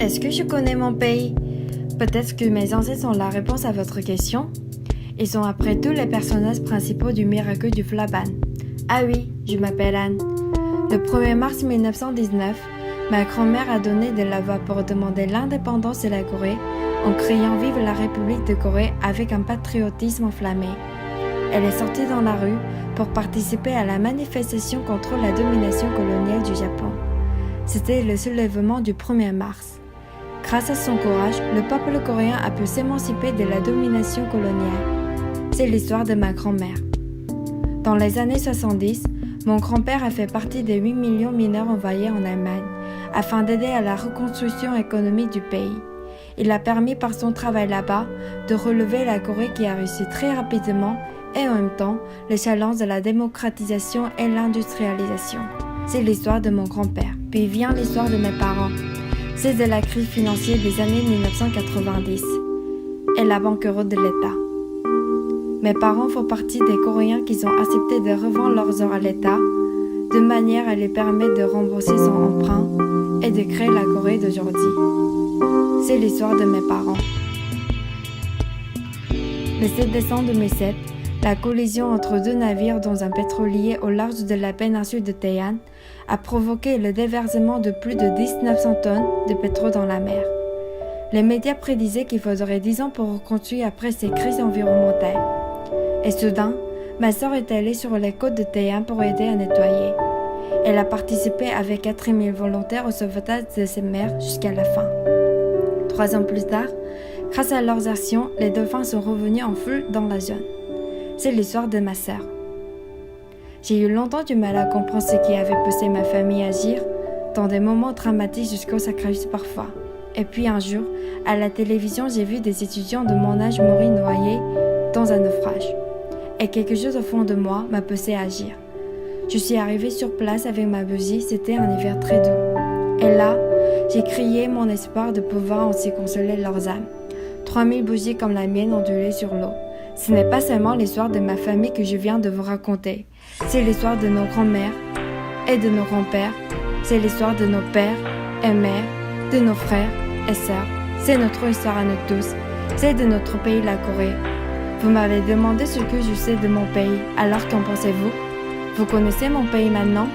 Est-ce que je connais mon pays? Peut-être que mes ancêtres ont la réponse à votre question. Ils sont après tout les personnages principaux du miracle du Flaban. Ah oui, je m'appelle Anne. Le 1er mars 1919, ma grand-mère a donné de la voix pour demander l'indépendance de la Corée en criant Vive la République de Corée avec un patriotisme enflammé. Elle est sortie dans la rue pour participer à la manifestation contre la domination coloniale du Japon. C'était le soulèvement du 1er mars. Grâce à son courage, le peuple coréen a pu s'émanciper de la domination coloniale. C'est l'histoire de ma grand-mère. Dans les années 70, mon grand-père a fait partie des 8 millions mineurs envoyés en Allemagne afin d'aider à la reconstruction économique du pays. Il a permis par son travail là-bas de relever la Corée qui a réussi très rapidement et en même temps les challenges de la démocratisation et l'industrialisation. C'est l'histoire de mon grand-père. Puis vient l'histoire de mes parents. C'est de la crise financière des années 1990 et la banqueroute de l'État. Mes parents font partie des Coréens qui ont accepté de revendre leurs ors à l'État de manière à lui permettre de rembourser son emprunt et de créer la Corée d'aujourd'hui. C'est l'histoire de mes parents. Le 7 décembre 2007, la collision entre deux navires dans un pétrolier au large de la péninsule de Taean a provoqué le déversement de plus de 1900 tonnes de pétrole dans la mer. Les médias prédisaient qu'il faudrait 10 ans pour reconstruire après ces crises environnementales. Et soudain, ma sœur est allée sur les côtes de Taean pour aider à nettoyer. Elle a participé avec 4000 volontaires au sauvetage de ces mers jusqu'à la fin. 3 ans plus tard, grâce à leurs actions, les dauphins sont revenus en foule dans la zone. C'est l'histoire de ma sœur. J'ai eu longtemps du mal à comprendre ce qui avait poussé ma famille à agir, dans des moments dramatiques jusqu'au sacrifice parfois. Et puis un jour, à la télévision, j'ai vu des étudiants de mon âge mourir noyés dans un naufrage. Et quelque chose au fond de moi m'a poussé à agir. Je suis arrivée sur place avec ma bougie, c'était un hiver très doux. Et là, j'ai crié mon espoir de pouvoir ainsi consoler leurs âmes. 3000 bougies comme la mienne ondulaient sur l'eau. Ce n'est pas seulement l'histoire de ma famille que je viens de vous raconter. C'est l'histoire de nos grands-mères et de nos grands-pères. C'est l'histoire de nos pères et mères, de nos frères et sœurs. C'est notre histoire à nous tous. C'est de notre pays, la Corée. Vous m'avez demandé ce que je sais de mon pays. Alors qu'en pensez-vous? Vous connaissez mon pays maintenant?